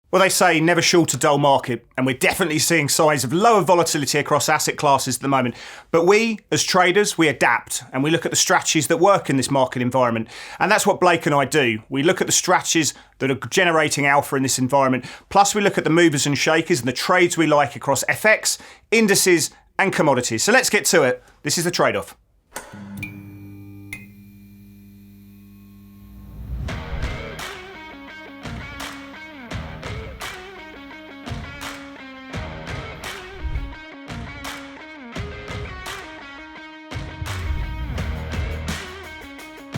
Well, they say never short a dull market, and we're definitely seeing signs of lower volatility across asset classes at the moment. But we, as traders, we adapt and we look at the strategies that work in this market environment. And that's what Blake and I do. We look at the strategies that are generating alpha in this environment. Plus, we look at the movers and shakers and the trades we like across FX, indices, and commodities. So let's get to it. This is the trade-off.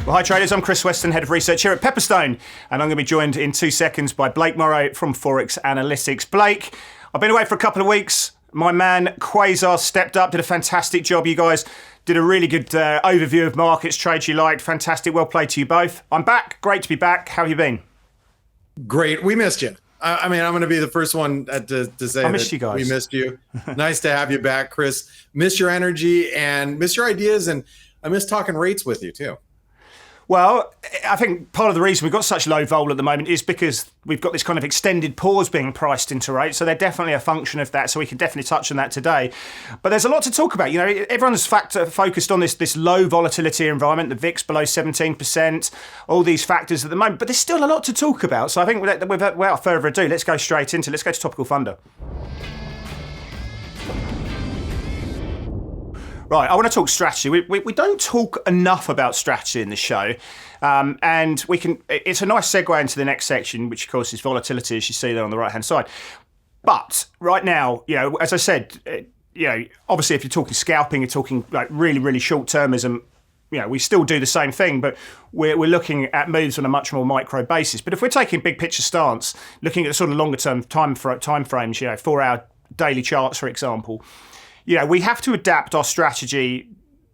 Well, hi traders, I'm Chris Weston, Head of Research here at Pepperstone, and I'm going to be joined in 2 seconds by Blake Morrow from Forex Analytics. Blake, I've been away for a couple of weeks. My man Quasar stepped up, did a fantastic job. You guys did a really good overview of markets, trades you liked. Fantastic, well played to you both. I'm back, great to be back. How have you been? Great, we missed you. I mean, I'm going to be the first one to say I missed you guys. We missed you. Nice to have you back, Chris. Miss your energy and miss your ideas, and I miss talking rates with you too. Well, I think part of the reason we've got such low vol at the moment is because we've got this kind of extended pause being priced into rates. So they're definitely a function of that. So we can definitely touch on that today. But there's a lot to talk about. You know, everyone's focused on this low volatility environment, the VIX below 17%, all these factors at the moment. But there's still a lot to talk about. So I think without further ado, let's go straight into it. Let's go to Topical Thunder. Right, I want to talk strategy. We don't talk enough about strategy in this show, and we can. It's a nice segue into the next section, which of course is volatility, as you see there on the right-hand side. But right now, you know, as I said, you know, obviously if you're talking scalping, you're talking like really short-termism. You know, we still do the same thing, but we're looking at moves on a much more micro basis. But if we're taking a big picture stance, looking at sort of longer-term time frames, you know, 4-hour daily charts, for example. You know, we have to adapt our strategy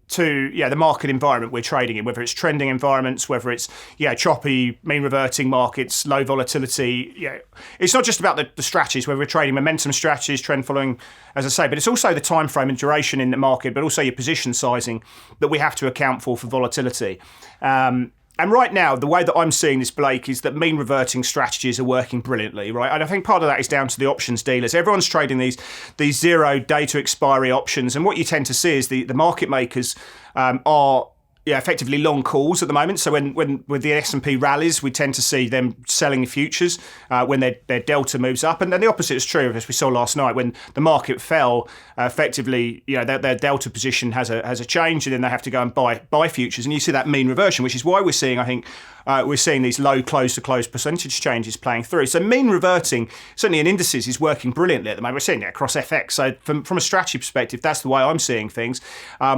to the market environment we're trading in, whether it's trending environments, whether it's choppy, mean reverting markets, low volatility. It's not just about the strategies, whether we're trading momentum strategies, trend following, as I say, but it's also the time frame and duration in the market, but also your position sizing that we have to account for volatility. And right now, the way that I'm seeing this, Blake, is that mean reverting strategies are working brilliantly, right? And I think part of that is down to the options dealers. Everyone's trading these 0 day to expiry options. And what you tend to see is the market makers are effectively long calls at the moment. So when with the S&P rallies, we tend to see them selling futures when their delta moves up. And then the opposite is true, as we saw last night. When the market fell, effectively, their delta position has a change, and then they have to go and buy futures. And you see that mean reversion, which is why we're seeing, I think, we're seeing these low close-to-close percentage changes playing through. So mean reverting, certainly in indices, is working brilliantly at the moment. We're seeing it across FX. So from a strategy perspective, that's the way I'm seeing things.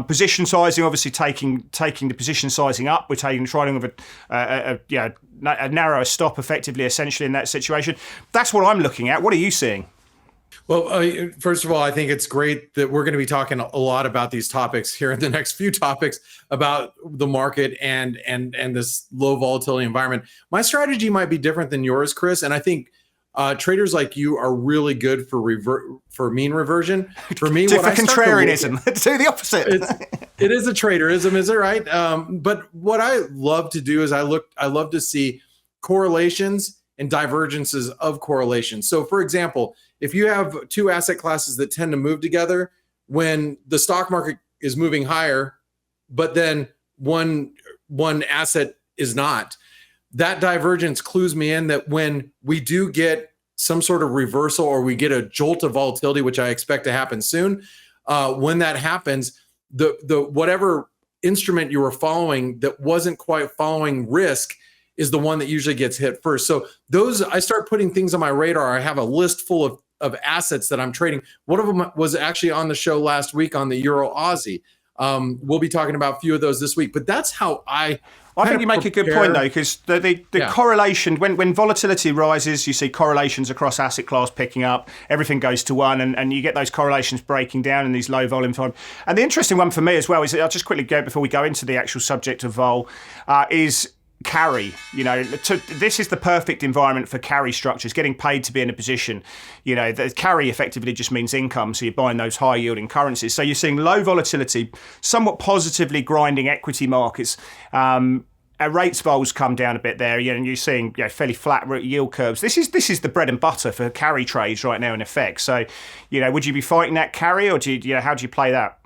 Position sizing, obviously taking the position sizing up. We're trying with a narrower stop, effectively, essentially, in that situation. That's what I'm looking at. What are you seeing? Well, first of all, I think it's great that we're going to be talking a lot about these topics here in the next few topics about the market and this low volatility environment. My strategy might be different than yours, Chris, and I think traders like you are really good for mean reversion. For me, for contrarianism, do the opposite. It is a traderism, is it right? But what I love to do is I love to see correlations and divergences of correlations. So, for example, if you have two asset classes that tend to move together, when the stock market is moving higher, but then one asset is not, that divergence clues me in that when we do get some sort of reversal or we get a jolt of volatility, which I expect to happen soon, when that happens, the whatever instrument you were following that wasn't quite following risk is the one that usually gets hit first. So those, I start putting things on my radar. I have a list full of assets that I'm trading. One of them was actually on the show last week on the Euro Aussie. We'll be talking about a few of those this week, but that's how I think you make a good point, though, because the correlation, when volatility rises, you see correlations across asset class picking up, everything goes to one, and you get those correlations breaking down in these low volume times. And the interesting one for me as well is, I'll just quickly go before we go into the actual subject of vol, is carry. This is the perfect environment for carry structures, getting paid to be in a position. The carry effectively just means income, so you're buying those high yielding currencies. So you're seeing low volatility, somewhat positively grinding equity markets. rates vols come down a bit there, and you're seeing fairly flat yield curves. This is the bread and butter for carry trades right now in effect. So, would you be fighting that carry, or how do you play that?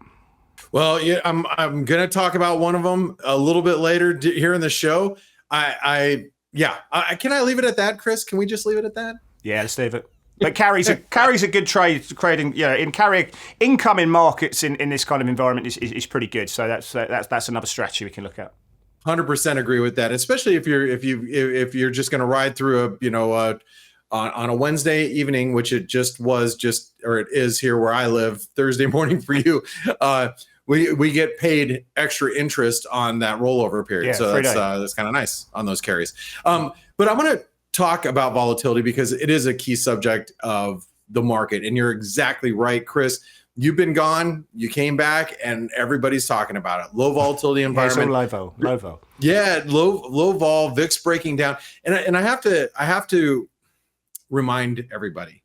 Well, yeah, I'm going to talk about one of them a little bit later here in the show. Can I leave it at that, Chris? Can we just leave it at that? Yeah, let's leave it. But carry's a good trade. Trading, in carry income in markets in this kind of environment is pretty good. So that's another strategy we can look at. 100% agree with that, especially if you're just going to ride through on a Wednesday evening, which it is here where I live, Thursday morning for you. We get paid extra interest on that rollover period. Yeah, so that's kind of nice on those carries. But I'm going to talk about volatility because it is a key subject of the market. And you're exactly right, Chris. You've been gone, you came back, and everybody's talking about it. Low volatility environment. Low vol. Yeah, low vol, VIX breaking down. And I have to remind everybody,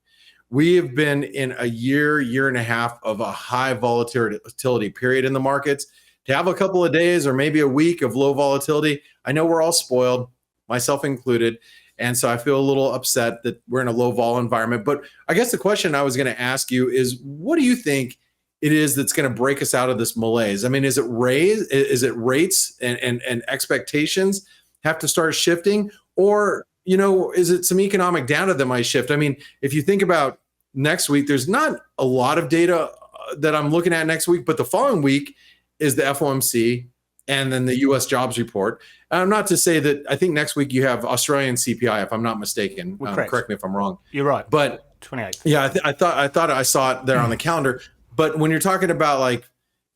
we have been in a year and a half of a high volatility period in the markets. To have a couple of days or maybe a week of low volatility, I know we're all spoiled, myself included. And so I feel a little upset that we're in a low vol environment. But I guess the question I was going to ask you is, what do you think it is that's going to break us out of this malaise? I mean, is it rates and expectations have to start shifting? Or, is it some economic data that might shift? I mean, if you think about next week, there's not a lot of data that I'm looking at next week, but the following week is the FOMC and then the US jobs report. Not to say that I think next week you have Australian CPI, if I'm not mistaken. Correct me if I'm wrong. You're right. But 28th. Yeah, I thought I saw it there on the calendar. But when you're talking about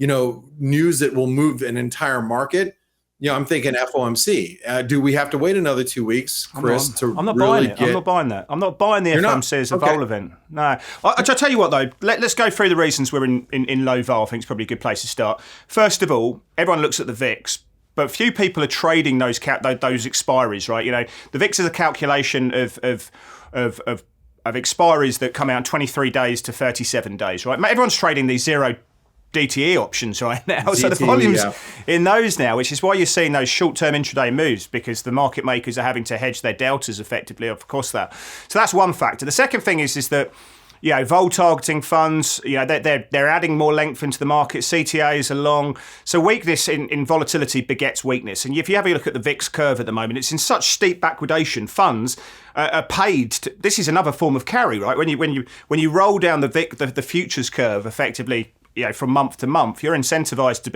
news that will move an entire market, I'm thinking FOMC. Do we have to wait another 2 weeks, Chris? I'm not buying it. I'm not buying that. I'm not buying the FOMC as a vol event. No. I'll tell you what, though. Let's go through the reasons we're in low vol. I think it's probably a good place to start. First of all, everyone looks at the VIX, but few people are trading those expiries, right? The VIX is a calculation of expiries that come out in 23 days to 37 days, right? Everyone's trading these zero DTE options right now. So the volume's in those now, which is why you're seeing those short-term intraday moves, because the market makers are having to hedge their deltas effectively, of course that. So that's one factor. The second thing is that vol targeting funds, they're adding more length into the market. CTAs are long. So weakness in volatility begets weakness. And if you have a look at the VIX curve at the moment, it's in such steep backwardation. Funds are paid. This is another form of carry, right? When you roll down the VIX, the futures curve effectively, from month to month, you're incentivized to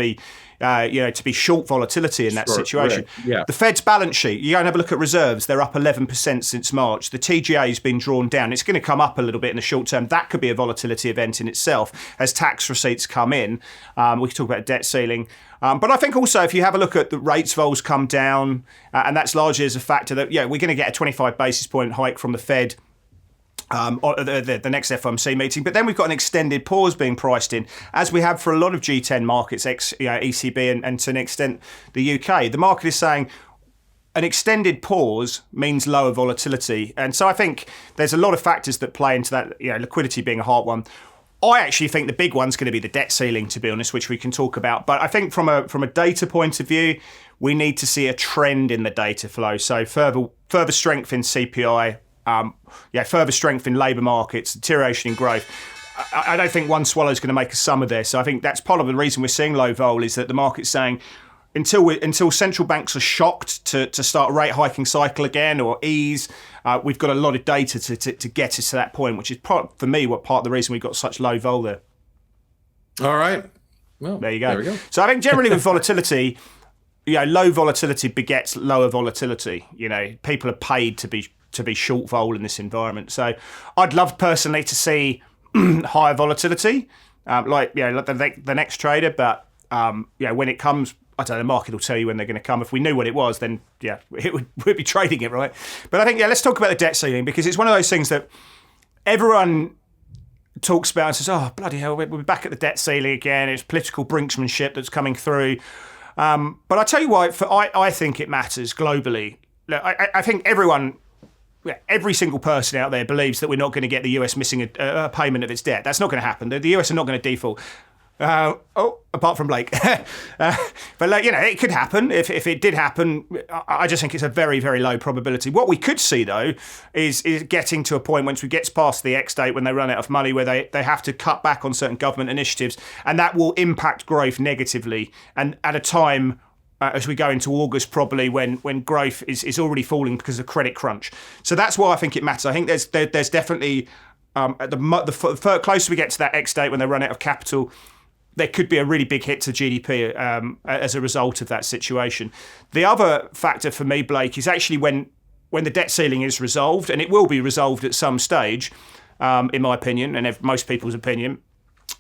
be short volatility in that situation. Right. Yeah. The Fed's balance sheet, you go and have a look at reserves, they're up 11% since March. The TGA has been drawn down. It's going to come up a little bit in the short term. That could be a volatility event in itself as tax receipts come in. We can talk about debt ceiling. But I think also if you have a look at the rates vols come down, and that's largely as a factor that, we're going to get a 25 basis point hike from the Fed the next FOMC meeting, but then we've got an extended pause being priced in, as we have for a lot of G10 markets, ECB and to an extent the UK. The market is saying an extended pause means lower volatility, and so I think there's a lot of factors that play into that. Liquidity being a hard one. I actually think the big one's going to be the debt ceiling, to be honest, which we can talk about. But I think from a data point of view, we need to see a trend in the data flow. So further strength in CPI. Further strength in labour markets, deterioration in growth. I don't think one swallow is going to make a summer there. So I think that's part of the reason we're seeing low vol is that the market's saying until central banks are shocked to start a rate hiking cycle again or ease, we've got a lot of data to get us to that point, which is part of the reason we've got such low vol there. All right. Well, there you go. There we go. So I think generally with volatility, low volatility begets lower volatility. People are paid to be short vol in this environment. So I'd love personally to see higher volatility, like the next trader. But when it comes, I don't know, the market will tell you when they're going to we'll come. If we knew what it was, then we'd be trading it, right? But I think let's talk about the debt ceiling, because it's one of those things that everyone talks about and says, oh bloody hell, we're back at the debt ceiling again. It's political brinksmanship that's coming through. But I tell you why. I think it matters globally. Look, I think every single person out there believes that we're not going to get the US missing a payment of its debt. That's not going to happen. The US are not going to default. Apart from Blake. But like, it could happen. If it did happen, I just think it's a very, very low probability. What we could see, though, is getting to a point once we get past the X date when they run out of money where they have to cut back on certain government initiatives, and that will impact growth negatively. And at a time as we go into August, probably when growth is already falling because of credit crunch. So that's why I think it matters. I think there's definitely, the closer we get to that X date when they run out of capital, there could be a really big hit to GDP as a result of that situation. The other factor for me, Blake, is actually when the debt ceiling is resolved, and it will be resolved at some stage, in my opinion, and most people's opinion.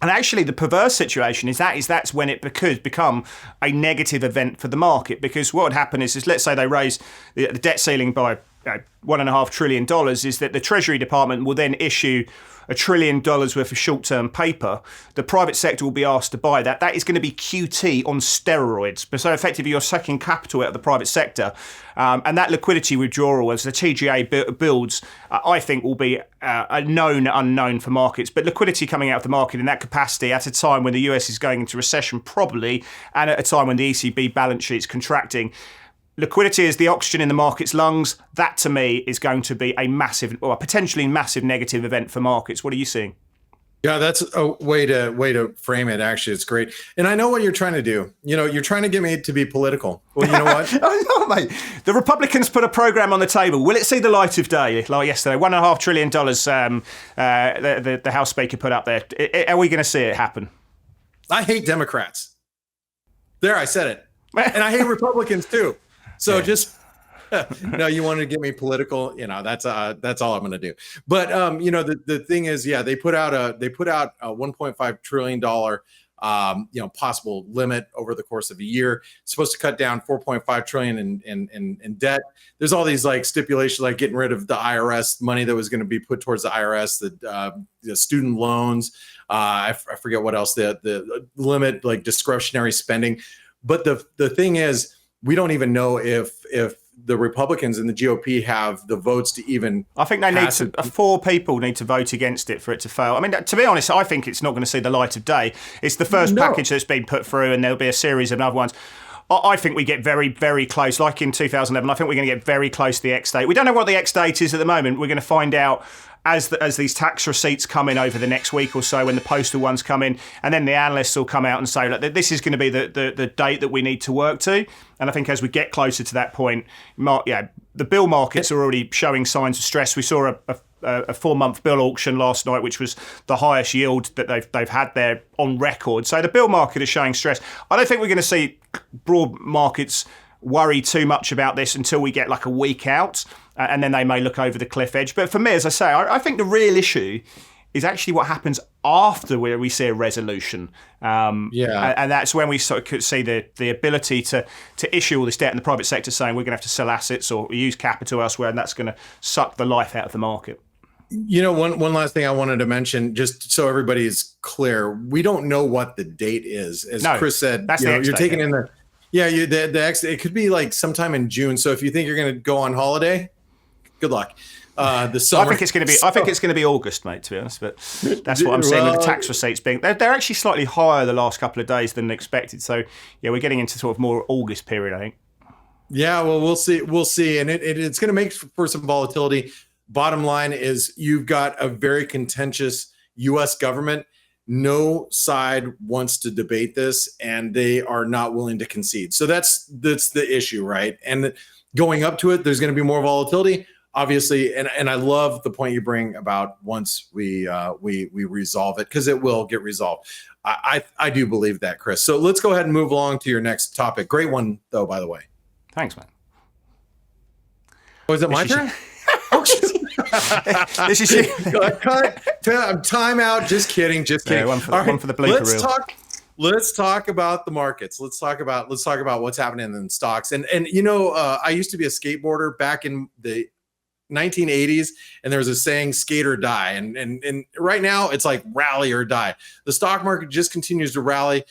And actually, the perverse situation is that's when it could become a negative event for the market, because what would happen is let's say they raise the debt ceiling by $1.5 trillion, is that the Treasury Department will then issue $1 trillion worth of short-term paper. The private sector will be asked to buy that. That is going to be QT on steroids. So effectively, you're sucking capital out of the private sector. And that liquidity withdrawal, as the TGA builds, I think will be a known unknown for markets. But liquidity coming out of the market in that capacity at a time when the US is going into recession, probably, and at a time when the ECB balance sheet is contracting, liquidity is the oxygen in the market's lungs. That, to me, is going to be a massive, or a potentially massive negative event for markets. What are you seeing? Yeah, that's a way to frame it. Actually, it's great. And I know what you're trying to do. You're trying to get me to be political. Well, you know what? Oh, no, mate. The Republicans put a program on the table. Will it see the light of day? Like yesterday, $1.5 trillion the House Speaker put up there. Are we going to see it happen? I hate Democrats. There, I said it. And I hate Republicans, too. So just no, you wanted to get me political. That's all I'm going to do. But the thing is, they put out a $1.5 trillion possible limit over the course of a year. It's supposed to cut down $4.5 trillion in debt. There's all these stipulations, like getting rid of the IRS money that was going to be put towards the IRS, the student loans. I forget what else, the limit, like discretionary spending. But the thing is, we don't even know if the Republicans and the GOP have the votes to even. I think they need to. 4 people need to vote against it for it to fail. I mean, to be honest, I think it's not going to see the light of day. It's the first package that's been put through, and there'll be a series of other ones. I think we get very, very close. Like in 2011, I think we're going to get very close to the X date. We don't know what the X date is at the moment. We're going to find out as these tax receipts come in over the next week or so, when the postal ones come in, and then the analysts will come out and say, look, this is going to be the date that we need to work to. And I think as we get closer to that point, the bill markets are already showing signs of stress. We saw a 4-month bill auction last night, which was the highest yield that they've had there on record. So the bill market is showing stress. I don't think we're going to see broad markets worry too much about this until we get like a week out, and then they may look over the cliff edge. But for me, as I say, I think the real issue is actually what happens after where we see a resolution. And that's when we sort of could see the ability to issue all this debt in the private sector, saying we're going to have to sell assets or use capital elsewhere, and that's going to suck the life out of the market. One last thing I wanted to mention, just so everybody is clear, we don't know what the date is. As Chris said, that's you're taking in the it could be like sometime in June. So if you think you're going to go on holiday, good luck. The summer. I think it's going to be August, mate. To be honest, but that's what I'm seeing with the tax receipts being. They're actually slightly higher the last couple of days than expected. So we're getting into sort of more August period, I think. Yeah, well, we'll see, and it's going to make for some volatility. Bottom line is, you've got a very contentious U.S. government. No side wants to debate this, and they are not willing to concede. So that's the issue, right? And going up to it, there's going to be more volatility, obviously. And I love the point you bring about once we resolve it, because it will get resolved. I do believe that, Chris. So let's go ahead and move along to your next topic. Great one, though, by the way. Thanks, man. Oh, is it my turn? This is you. Time out. Just kidding. Yeah, one for the bleeper reel. Let's talk about the markets. Let's talk about what's happening in stocks. And I used to be a skateboarder back in the 1980s, and there was a saying, skate or die. And right now it's like rally or die. The stock market just continues to rally.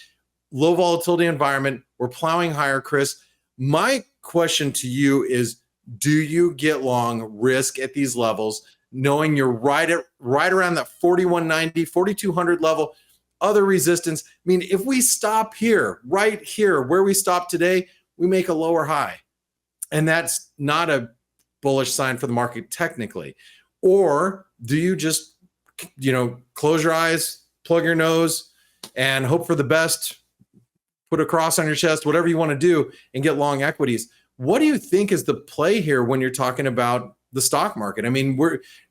Low volatility environment. We're plowing higher, Chris. My question to you is, do you get long risk at these levels, knowing you're right around that 4190, 4200 level? other resistance. I mean, if we stop here, right here, where we stop today, we make a lower high. And that's not a bullish sign for the market technically. Or do you just, close your eyes, plug your nose, and hope for the best, put a cross on your chest, whatever you want to do, and get long equities? What do you think is the play here when you're talking about the stock market? I mean,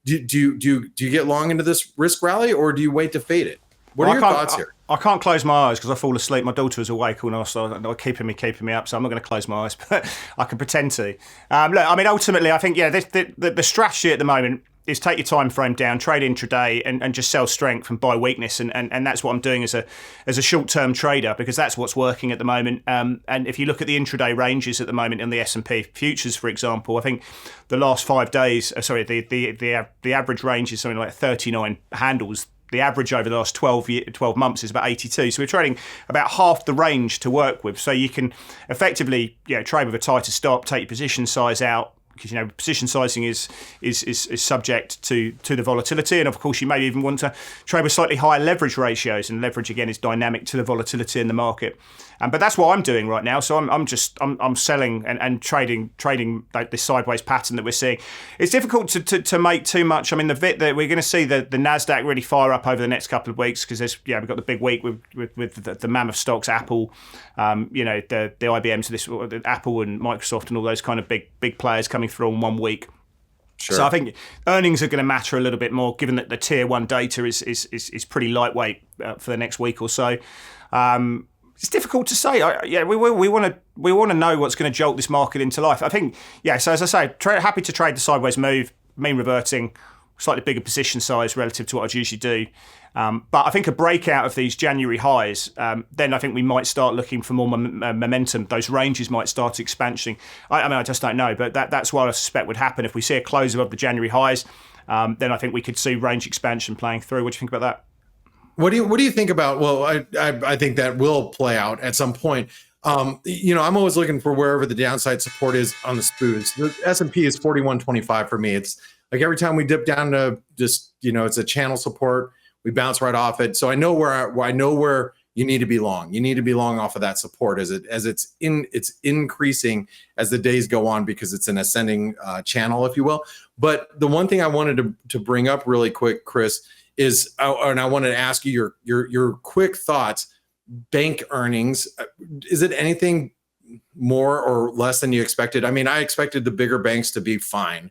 do you get long into this risk rally, or do you wait to fade it? What are your thoughts here? I can't close my eyes because I fall asleep. My daughter was awake all night, so they're keeping me up. So I'm not going to close my eyes, but I can pretend to. Look, I mean, ultimately, I think the strategy at the moment is take your time frame down, trade intraday, and just sell strength and buy weakness, and that's what I'm doing as a short term trader, because that's what's working at the moment. And if you look at the intraday ranges at the moment in the S&P futures, for example, I think the last 5 days, the average range is something like 39 handles. The average over the last 12 months is about 82. So we're trading about half the range to work with. So you can effectively trade with a tighter stop, take your position size out, because position sizing is subject to the volatility, and of course you may even want to trade with slightly higher leverage ratios, and leverage again is dynamic to the volatility in the market. But that's what I'm doing right now. So I'm selling and trading like this sideways pattern that we're seeing. It's difficult to make too much. I mean, we're going to see the Nasdaq really fire up over the next couple of weeks, because we've got the big week with the mammoth stocks, Apple, the IBMs, Apple and Microsoft and all those kind of big players coming through in 1 week. Sure. So I think earnings are going to matter a little bit more, given that the tier 1 data is pretty lightweight for the next week or so. It's difficult to say. We want to know what's going to jolt this market into life. I think, so as I say, happy to trade the sideways move, mean reverting, slightly bigger position size relative to what I'd usually do. But I think a breakout of these January highs, then I think we might start looking for more momentum. Those ranges might start expansion. I just don't know, but that's what I suspect would happen. If we see a close above the January highs, then I think we could see range expansion playing through. What do you think about that? What do you think about? Well, I think that will play out at some point. I'm always looking for wherever the downside support is on the SPOOs. The S&P is 41.25 for me. It's like every time we dip down to just, it's a channel support, we bounce right off it. So I know where you need to be long. You need to be long off of that support as it's increasing as the days go on, because it's an ascending channel, if you will. But the one thing I wanted to bring up really quick, Chris, is, and I wanted to ask you your quick thoughts. Bank earnings, is it anything more or less than you expected? I mean, I expected the bigger banks to be fine,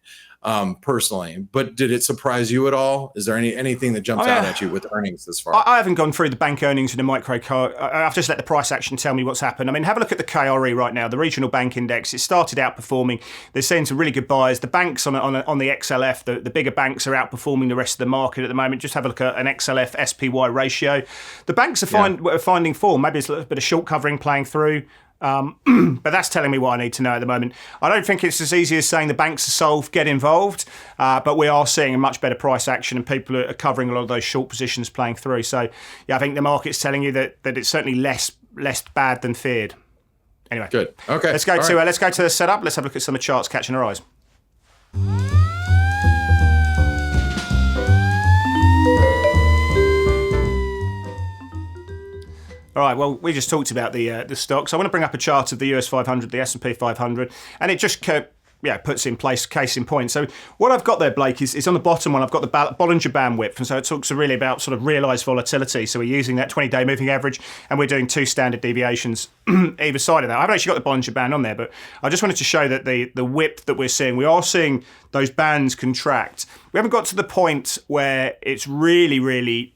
personally, but did it surprise you at all? Is there anything that jumps out at you with earnings this far? I haven't gone through the bank earnings in the micro card. I've just let the price action tell me what's happened. I mean, have a look at the KRE right now, the regional bank index. It started outperforming. They're seeing some really good buys. The banks on the XLF, the bigger banks are outperforming the rest of the market at the moment. Just have a look at an XLF SPY ratio. The banks are finding form. Maybe it's a little bit of short covering playing through. But that's telling me what I need to know at the moment. I don't think it's as easy as saying the banks are solved, get involved, but we are seeing a much better price action, and people are covering a lot of those short positions playing through. So, I think the market's telling you that it's certainly less bad than feared. Anyway, good. Okay, let's go to the setup. Let's have a look at some of the charts catching our eyes. All right, well, we just talked about the stocks. I want to bring up a chart of the US 500, the S&P 500, and it just puts in place case in point. So what I've got there, Blake, is on the bottom one, I've got the Bollinger Band width, and so it talks really about sort of realised volatility. So we're using that 20-day moving average, and we're doing 2 standard deviations either side of that. I haven't actually got the Bollinger Band on there, but I just wanted to show that the width that we're seeing, we are seeing those bands contract. We haven't got to the point where it's really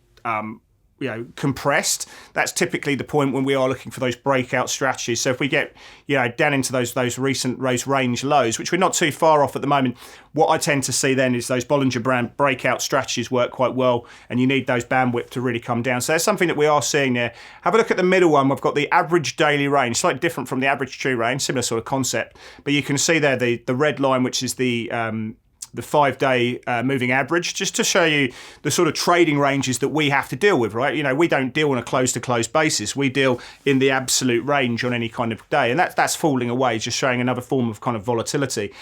compressed. That's typically the point when we are looking for those breakout strategies. So if we get down into those recent range lows, which we're not too far off at the moment, what I tend to see then is those Bollinger Band breakout strategies work quite well, and you need those bandwidth to really come down. So that's something that we are seeing there. Have a look at the middle one. We've got the average daily range, slightly different from the average true range, similar sort of concept, but you can see there the red line, which is the 5-day moving average, just to show you the sort of trading ranges that we have to deal with, right? We don't deal on a close-to-close basis. We deal in the absolute range on any kind of day, and that's falling away, just showing another form of kind of volatility.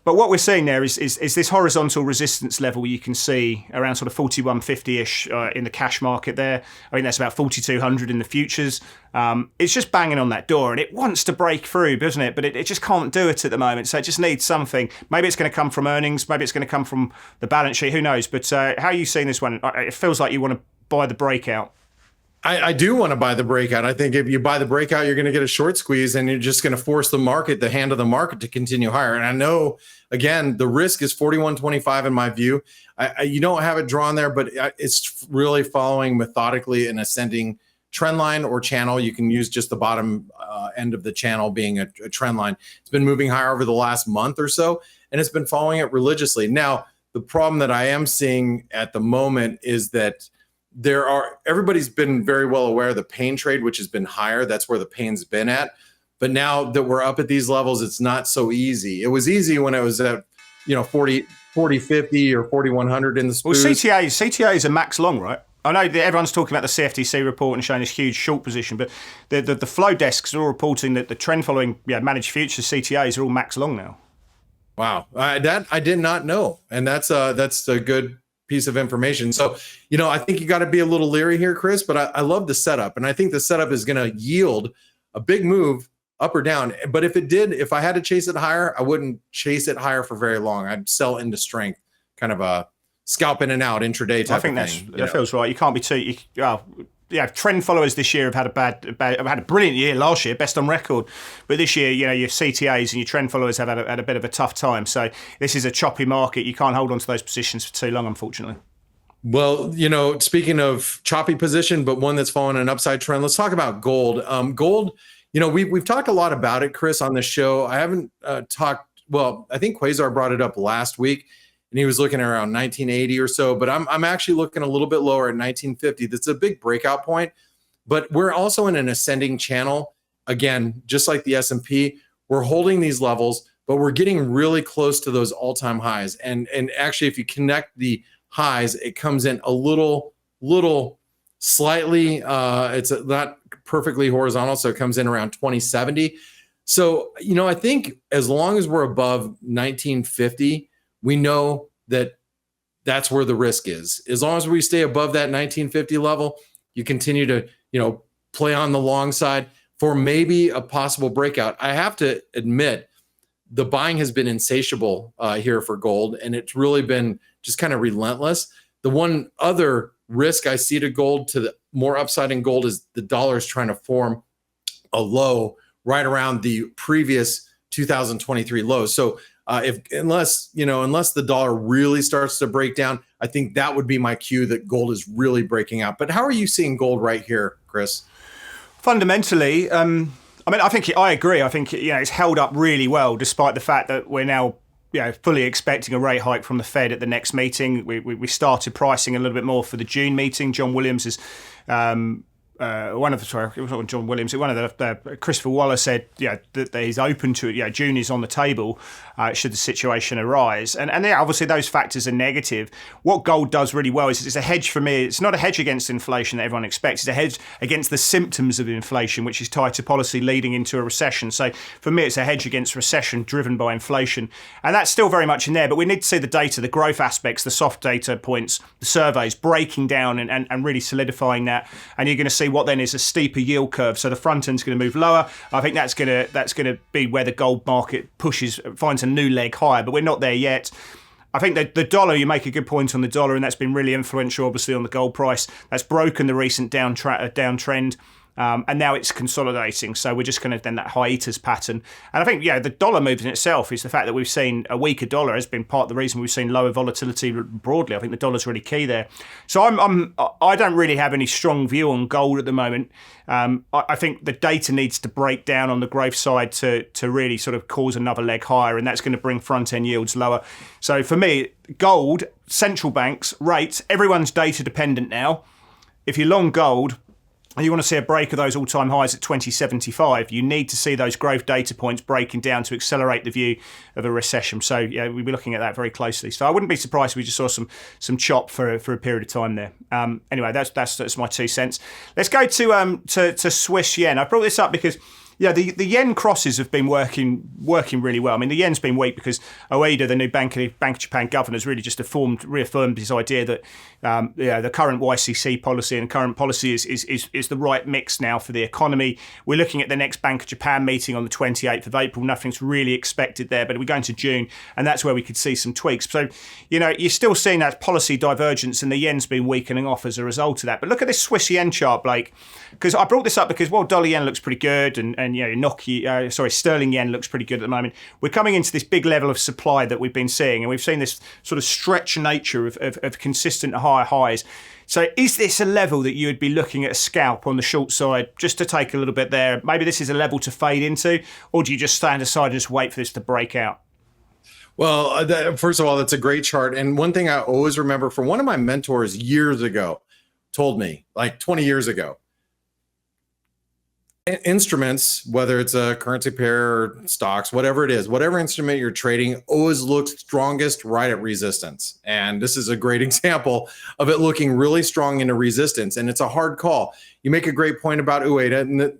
But what we're seeing there is this horizontal resistance level you can see around sort of 4150-ish in the cash market there. I think that's about 4200 in the futures. It's just banging on that door, and it wants to break through, doesn't it? But it just can't do it at the moment. So it just needs something. Maybe it's going to come from earnings. Maybe it's going to come from the balance sheet. Who knows? But how are you seeing this one? It feels like you want to buy the breakout. I do want to buy the breakout. I think if you buy the breakout, you're going to get a short squeeze, and you're just going to force the hand of the market to continue higher. And I know, again, the risk is 41.25 in my view. You don't have it drawn there, but it's really following methodically an ascending trend line or channel. You can use just the bottom end of the channel being a trend line. It's been moving higher over the last month or so, and it's been following it religiously. Now, the problem that I am seeing at the moment is that everybody's been very well aware of the pain trade, which has been higher. That's where the pain's been at. But now that we're up at these levels, it's not so easy. It was easy when it was at 40, 50 or 4100 in the SPOOs. Well, CTAs are max long, right? I know that everyone's talking about the CFTC report and showing this huge short position, but the flow desks are all reporting that the trend following managed futures CTAs are all max long now. Wow, that I did not know, and that's a good piece of information. So, I think you got to be a little leery here, Chris, but I love the setup. And I think the setup is going to yield a big move up or down. But if I had to chase it higher, I wouldn't chase it higher for very long. I'd sell into strength, kind of a scalp in and out intraday type of thing. That feels right. You can't be too, trend followers this year have had a brilliant year last year, best on record. But this year, your CTAs and your trend followers have had a bit of a tough time. So this is a choppy market. You can't hold on to those positions for too long, unfortunately. Well, speaking of choppy position, but one that's following an upside trend, let's talk about gold. Gold, we've talked a lot about it, Chris, on this show. I haven't talked. Well, I think Quasar brought it up last week, and he was looking at around 1980 or so, but I'm actually looking a little bit lower at 1950. That's a big breakout point, but we're also in an ascending channel. Again, just like the S&P, we're holding these levels, but we're getting really close to those all-time highs. And actually, if you connect the highs, it comes in a little slightly, it's not perfectly horizontal, so it comes in around 2070. So, I think as long as we're above 1950, we know that that's where the risk is. As long as we stay above that 1950 level, you continue to, play on the long side for maybe a possible breakout. I have to admit, the buying has been insatiable here for gold, and it's really been just kind of relentless. The one other risk I see to gold, to the more upside in gold, is the dollar is trying to form a low right around the previous 2023 low. So unless the dollar really starts to break down, I think that would be my cue that gold is really breaking out. But how are you seeing gold right here, Chris? Fundamentally, I think I agree. I think it's held up really well, despite the fact that we're now fully expecting a rate hike from the Fed at the next meeting. We started pricing a little bit more for the June meeting. John Williams is Christopher Waller said that he's open to it. June is on the table should the situation arise, and obviously those factors are negative. What gold does really well is it's a hedge for me. It's not a hedge against inflation that everyone expects. It's a hedge against the symptoms of inflation, which is tied to policy leading into a recession. So for me, it's a hedge against recession driven by inflation, and that's still very much in there. But we need to see the data, the growth aspects, the soft data points, the surveys breaking down and really solidifying that, and you're going to see what then is a steeper yield curve. So the front end's going to move lower. I think that's going to be where the gold market finds a new leg higher, but we're not there yet. I think that the dollar, you make a good point on the dollar, and that's been really influential, obviously, on the gold price. That's broken the recent downtrend. And now it's consolidating. So we're just going to then that hiatus pattern. And I think, the dollar move in itself is the fact that we've seen a weaker dollar has been part of the reason we've seen lower volatility broadly. I think the dollar's really key there. So I don't really have any strong view on gold at the moment. I think the data needs to break down on the growth side to really sort of cause another leg higher, and that's going to bring front end yields lower. So for me, gold, central banks, rates, everyone's data dependent now. If you're long gold, and you want to see a break of those all-time highs at 2075, you need to see those growth data points breaking down to accelerate the view of a recession. So we'll be looking at that very closely. So I wouldn't be surprised if we just saw some chop for a period of time there. Anyway, that's my 2 cents. Let's go to Swiss yen. I brought this up because Yeah, the yen crosses have been working really well. I mean, the yen's been weak because Ueda, the new Bank of Japan governor, has really just reaffirmed his idea that the current YCC policy and current policy is the right mix now for the economy. We're looking at the next Bank of Japan meeting on the 28th of April. Nothing's really expected there, but we're going to June, and that's where we could see some tweaks. So, you're still seeing that policy divergence, and the yen's been weakening off as a result of that. But look at this Swiss yen chart, Blake, because I brought this up because, dollar yen looks pretty good, and sterling yen looks pretty good at the moment. We're coming into this big level of supply that we've been seeing, and we've seen this sort of stretch nature of consistent higher highs. So is this a level that you would be looking at a scalp on the short side just to take a little bit there? Maybe this is a level to fade into, or do you just stand aside and just wait for this to break out? Well, first of all, that's a great chart. And one thing I always remember from one of my mentors years ago told me, like 20 years ago, instruments, whether it's a currency pair or stocks, whatever it is, whatever instrument you're trading always looks strongest right at resistance. And this is a great example of it looking really strong into resistance. And it's a hard call. You make a great point about Ueda. And,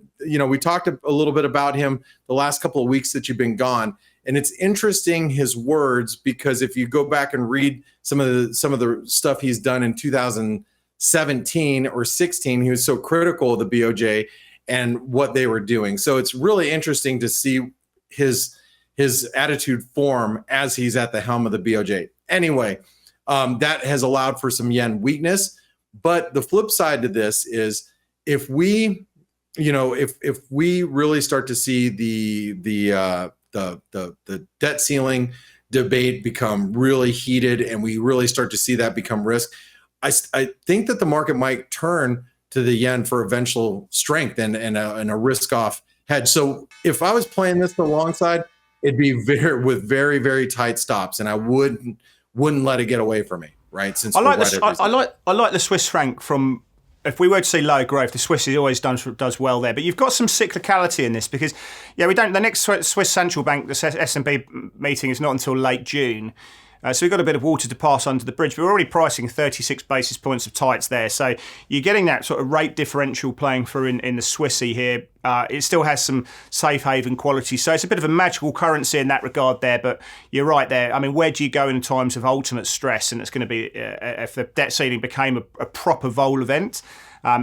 we talked a little bit about him the last couple of weeks that you've been gone. And it's interesting, his words, because if you go back and read some of the stuff he's done in 2017 or 16, he was so critical of the BOJ and what they were doing. So it's really interesting to see his attitude form as he's at the helm of the BOJ. Anyway, that has allowed for some yen weakness. But the flip side to this is if we really start to see the debt ceiling debate become really heated, and we really start to see that become risk, I think that the market might turn to the yen for eventual strength and a risk-off hedge. So if I was playing this alongside, it'd be with very, very tight stops, and I wouldn't let it get away from me, right? Since I like the Swiss franc from. If we were to see low growth, the Swiss always does well there. But you've got some cyclicality in this because, the next Swiss central bank, the S&P meeting is not until late June. So we've got a bit of water to pass under the bridge. But we're already pricing 36 basis points of tights there. So you're getting that sort of rate differential playing through in the Swissy here. It still has some safe haven quality. So it's a bit of a magical currency in that regard there. But you're right there. I mean, where do you go in times of ultimate stress? And it's going to be, if the debt ceiling became a proper vol event,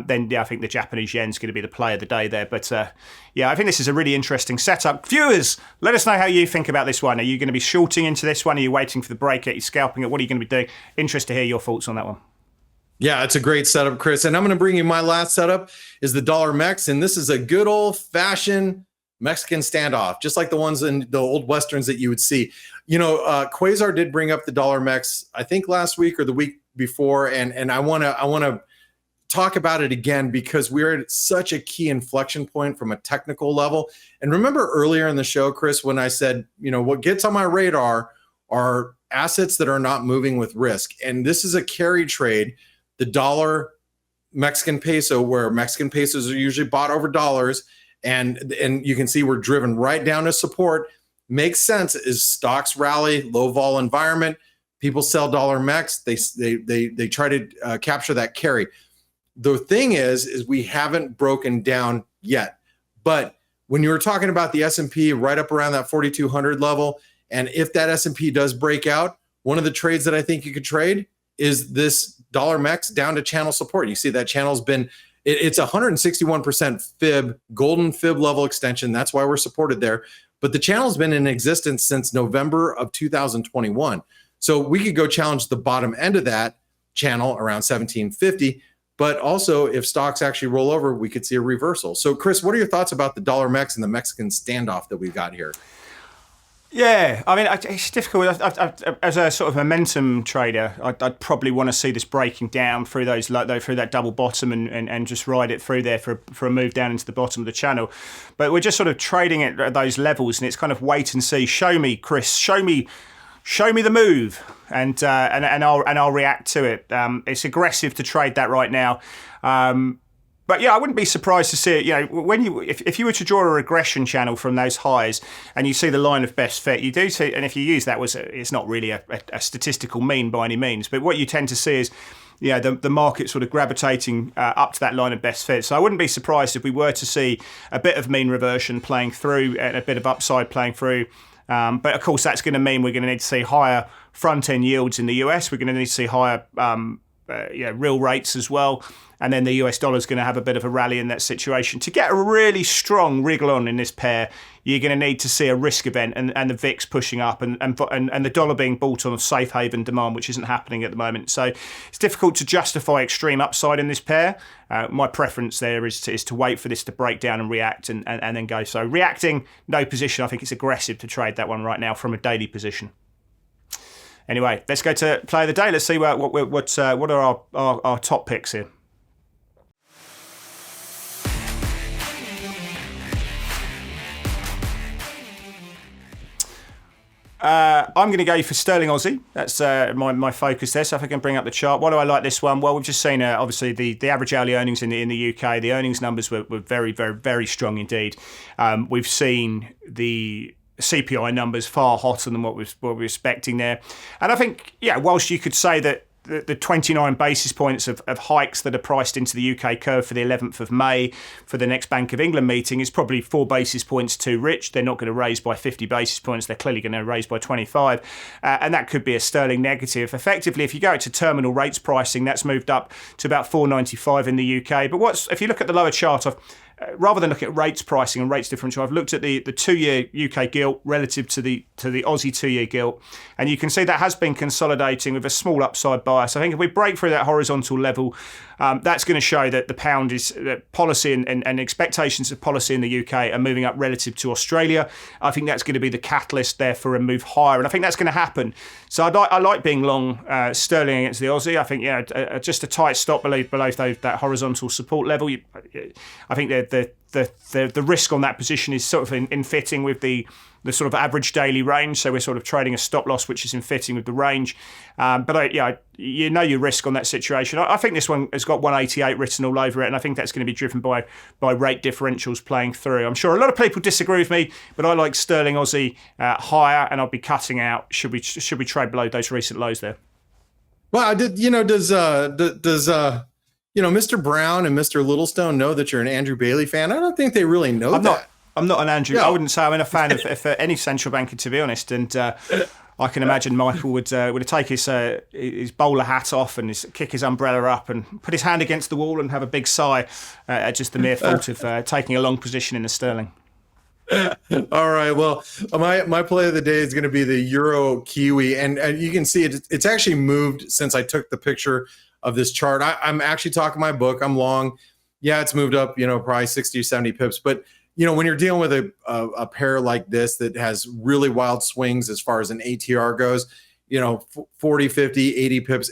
then I think the Japanese yen is going to be the play of the day there. But I think this is a really interesting setup. Viewers, let us know how you think about this one. Are you going to be shorting into this one? Are you waiting for the break? Are you scalping it? What are you going to be doing? Interested to hear your thoughts on that one. Yeah, it's a great setup, Chris. And I'm going to bring you my last setup is the dollar MEX. And this is a good old fashioned Mexican standoff, just like the ones in the old Westerns that you would see. Quasar did bring up the dollar MEX, I think last week or the week before. And I want to talk about it again because we're at such a key inflection point from a technical level. And remember earlier in the show, Chris, when I said, what gets on my radar are assets that are not moving with risk. And this is a carry trade, the dollar Mexican peso, where Mexican pesos are usually bought over dollars. And you can see we're driven right down to support. Makes sense as stocks rally, low vol environment. People sell dollar MEX. They try to capture that carry. The thing is we haven't broken down yet. But when you were talking about the S&P right up around that 4,200 level, and if that S&P does break out, one of the trades that I think you could trade is this dollar MEX down to channel support. You see that channel's been, it's 161% fib, golden fib level extension. That's why we're supported there. But the channel's been in existence since November of 2021. So we could go challenge the bottom end of that channel around 1750. But also, if stocks actually roll over, we could see a reversal. So, Chris, what are your thoughts about the dollar MEX and the Mexican standoff that we've got here? Yeah, I mean, it's difficult. As a sort of momentum trader, I'd probably want to see this breaking down through through that double bottom and just ride it through there for a move down into the bottom of the channel. But we're just sort of trading it at those levels, and it's kind of wait and see. Show me, Chris. Show me the move, and I'll react to it. It's aggressive to trade that right now. But I wouldn't be surprised to see it. If you were to draw a regression channel from those highs and you see the line of best fit, you do see, and if you use that it's not really a statistical mean by any means. But what you tend to see is, the market sort of gravitating up to that line of best fit. So I wouldn't be surprised if we were to see a bit of mean reversion playing through and a bit of upside playing through. But of course, that's going to mean we're going to need to see higher front-end yields in the US. We're going to need to see higher real rates as well. And then the US dollar is going to have a bit of a rally in that situation. To get a really strong wriggle on in this pair, you're going to need to see a risk event and the VIX pushing up and the dollar being bought on a safe haven demand, which isn't happening at the moment. So it's difficult to justify extreme upside in this pair. My preference there is to wait for this to break down and react and then go. So reacting, no position. I think it's aggressive to trade that one right now from a daily position. Anyway, let's go to play of the day. Let's see what are our top picks here. I'm going to go for Sterling Aussie. That's my focus there. So if I can bring up the chart. Why do I like this one? Well, we've just seen obviously the average hourly earnings in the UK. The earnings numbers were very, very, very strong indeed. We've seen the CPI numbers far hotter than what we're expecting there. And I think, whilst you could say that the 29 basis points of hikes that are priced into the UK curve for the 11th of May for the next Bank of England meeting is probably 4 basis points too rich. They're not going to raise by 50 basis points. They're clearly going to raise by 25. And that could be a sterling negative. Effectively, if you go to terminal rates pricing, that's moved up to about 4.95 in the UK. But if you look at the lower chart, rather than look at rates pricing and rates differential, I've looked at the 2-year UK gilt relative to the Aussie 2-year gilt, and you can see that has been consolidating with a small upside bias. I think if we break through that horizontal level, that's going to show that the pound is policy and expectations of policy in the UK are moving up relative to Australia. I think that's going to be the catalyst there for a move higher, and I think that's going to happen. So I like being long sterling against the Aussie. I think just a tight stop below that horizontal support level. I think the risk on that position is sort of in fitting with the sort of average daily range. So we're sort of trading a stop loss, which is in fitting with the range. But your risk on that situation. I think this one has got 188 written all over it, and I think that's going to be driven by rate differentials playing through. I'm sure a lot of people disagree with me, but I like sterling Aussie higher, and I'll be cutting out. Should we trade below those recent lows there? Well, does Mr. Brown and Mr. Littlestone know that you're an Andrew Bailey fan? I don't think they really know that. I'm not an Andrew. Yeah. I wouldn't say I'm a fan of any central banker, to be honest. And I can imagine Michael would take his bowler hat off and kick his umbrella up and put his hand against the wall and have a big sigh at just the mere thought of taking a long position in the sterling. All right. Well, my play of the day is going to be the Euro Kiwi, and you can see it's actually moved since I took the picture of this chart. I'm actually talking my book. I'm long. Yeah, it's moved up, probably 60 or 70 pips. But, when you're dealing with a pair like this that has really wild swings as far as an ATR goes, 40, 50, 80 pips,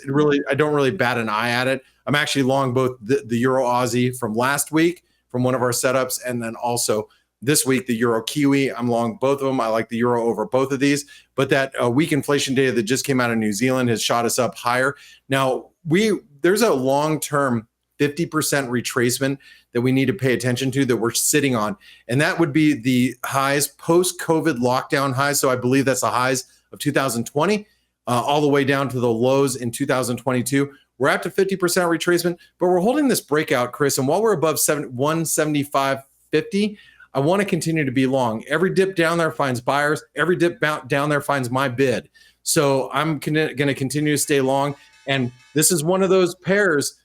I don't really bat an eye at it. I'm actually long both the Euro Aussie from last week from one of our setups, and then also this week, the Euro Kiwi. I'm long both of them. I like the Euro over both of these. But that weak inflation data that just came out of New Zealand has shot us up higher. Now, there's a long-term 50% retracement that we need to pay attention to that we're sitting on. And that would be the highs, post-COVID lockdown highs. So I believe that's the highs of 2020, all the way down to the lows in 2022. We're at to 50% retracement, but we're holding this breakout, Chris. And while we're above 175.50, I want to continue to be long. Every dip down there finds buyers. Every dip down there finds my bid. So I'm going to continue to stay long. And this is one of those pairs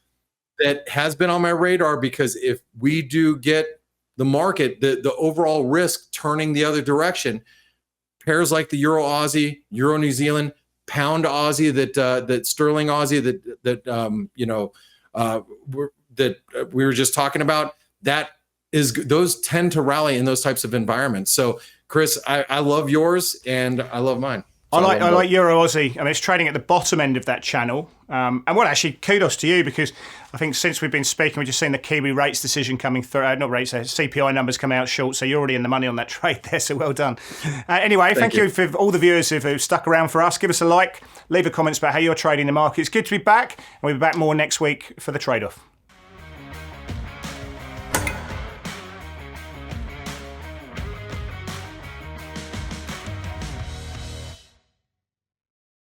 that has been on my radar, because if we do get the market, the overall risk turning the other direction, pairs like the Euro Aussie, Euro New Zealand, Pound Aussie, that Sterling Aussie, that we were just talking about, those tend to rally in those types of environments. So, Chris, I love yours and I love mine. So I like Euro Aussie. I mean, it's trading at the bottom end of that channel. And actually, kudos to you, because I think since we've been speaking, we've just seen the Kiwi rates decision coming through. Not rates, CPI numbers coming out short. So you're already in the money on that trade there. So well done. Anyway, thank you for all the viewers who've stuck around for us. Give us a like, leave a comments about how you're trading the market. It's good to be back. And we'll be back more next week for the trade-off.